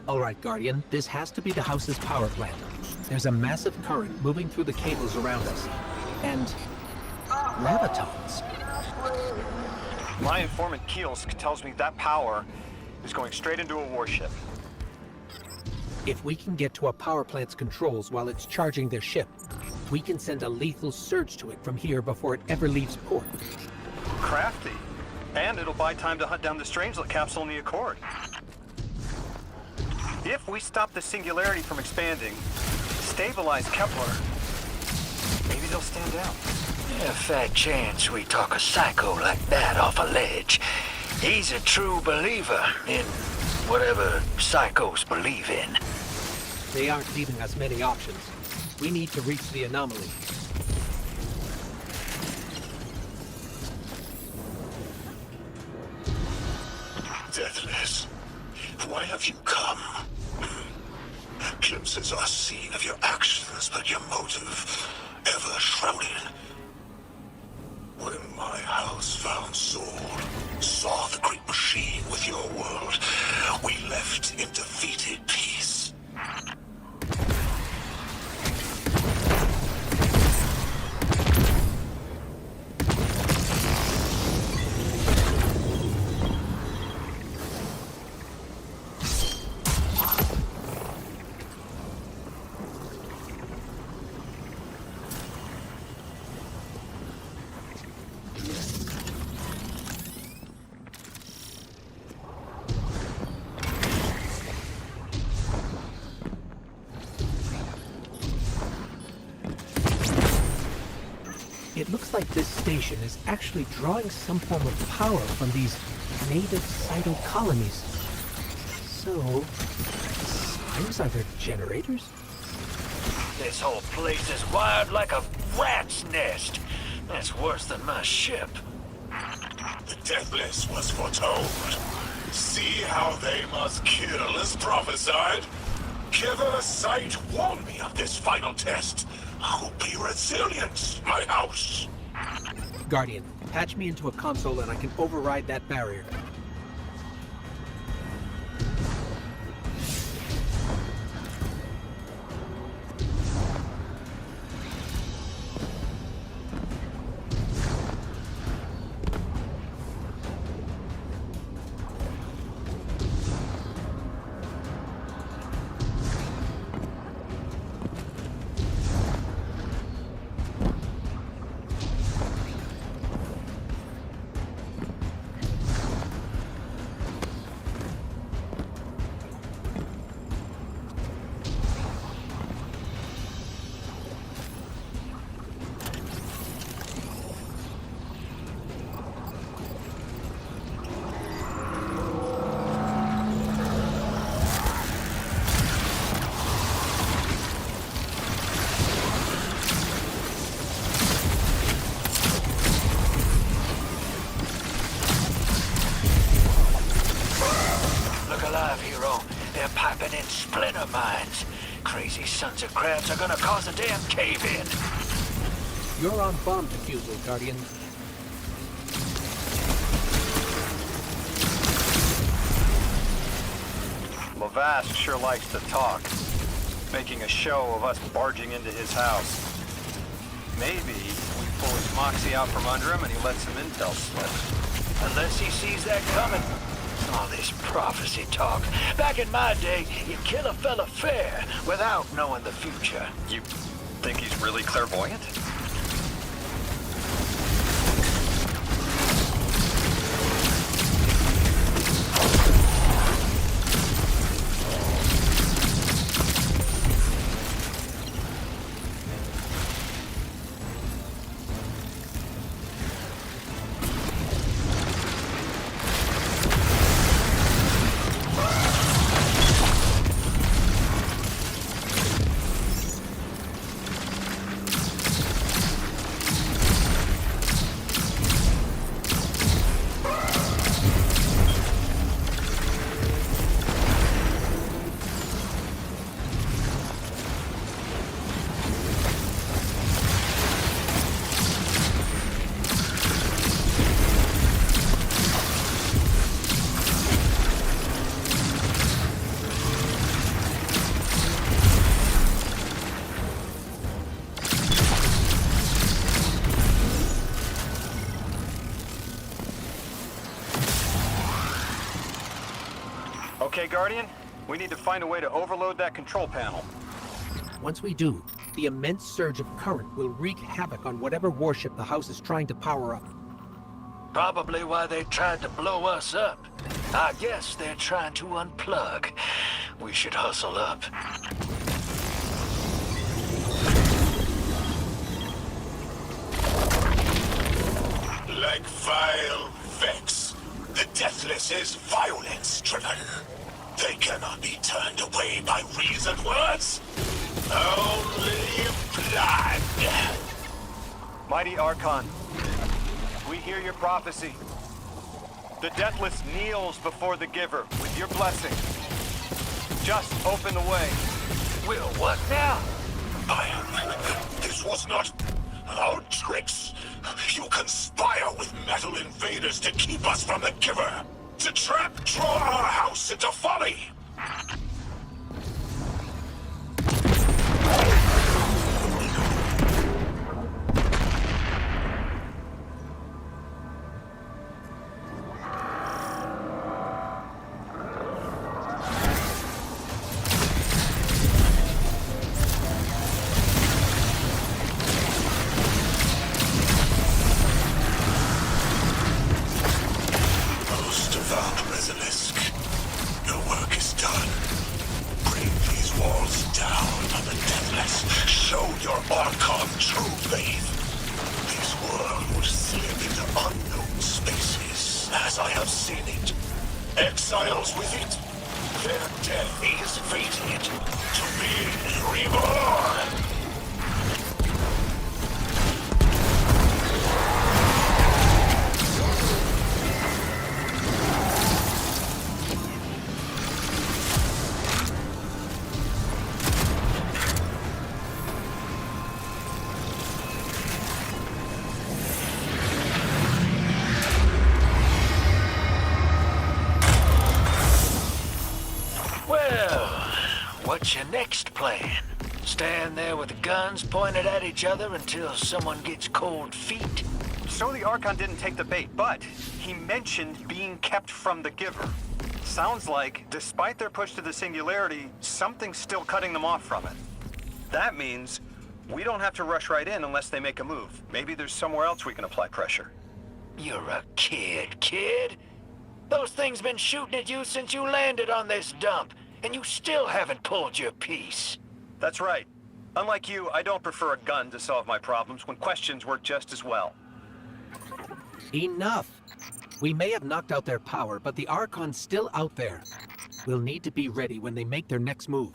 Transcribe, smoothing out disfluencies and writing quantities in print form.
All right, Guardian, this has to be the house's power plant. There's a massive current moving through the cables around us. And gravitons. My informant Kielsk tells me that power is going straight into a warship. If we can get to a power plant's controls while it's charging their ship, we can send a lethal surge to it from here before it ever leaves port. Crafty. And it'll buy time to hunt down the Strangelet capsule in the Accord. If we stop the singularity from expanding, stabilize Kepler, maybe they'll stand down. A fat chance we talk a psycho like that off a ledge. He's a true believer in whatever psychos believe in. They aren't leaving us many options. We need to reach the anomaly. Deathless, why have you come? Glimpses are seen of your actions, but your motive ever shrouded. When my house found Sword, saw the great machine with your world, we left in defeated peace. It looks like this station is actually drawing some form of power from these native cyto colonies. So, those are their generators? This whole place is wired like a rat's nest. That's worse than my ship. The Deathless was foretold. See how they must kill as prophesied? Kepler sight warned me of this final test. I'll be resilient, my house. Guardian, patch me into a console and I can override that barrier. They're piping in splinter mines. Crazy sons of crabs are gonna cause a damn cave-in. You're on bomb defusal, Guardian. Lavask sure likes to talk, making a show of us barging into his house. Maybe we pull his moxie out from under him and he lets some intel slip. Unless he sees that coming. All this prophecy talk. Back in my day, you'd kill a fella fair without knowing the future. You think he's really clairvoyant? Okay, Guardian, we need to find a way to overload that control panel. Once we do, the immense surge of current will wreak havoc on whatever warship the house is trying to power up. Probably why they tried to blow us up. I guess they're trying to unplug. We should hustle up. Like vile Vex, the Deathless is violence-driven. They cannot be turned away by reasoned words. Only blood. Mighty Archon, we hear your prophecy. The Deathless kneels before the Giver with your blessing. Just open the way. Will what now? This was not our tricks. You conspire with metal invaders to keep us from the Giver. To draw our house into folly. Exiles with it. Their death is fated to be reborn. What's your next plan? Stand there with the guns pointed at each other until someone gets cold feet? So the Archon didn't take the bait, but he mentioned being kept from the Giver. Sounds like, despite their push to the Singularity, something's still cutting them off from it. That means we don't have to rush right in unless they make a move. Maybe there's somewhere else we can apply pressure. You're a kid. Those things been shooting at you since you landed on this dump, and you still haven't pulled your piece. That's right. Unlike you, I don't prefer a gun to solve my problems when questions work just as well. Enough! We may have knocked out their power, but the Archon's still out there. We'll need to be ready when they make their next move.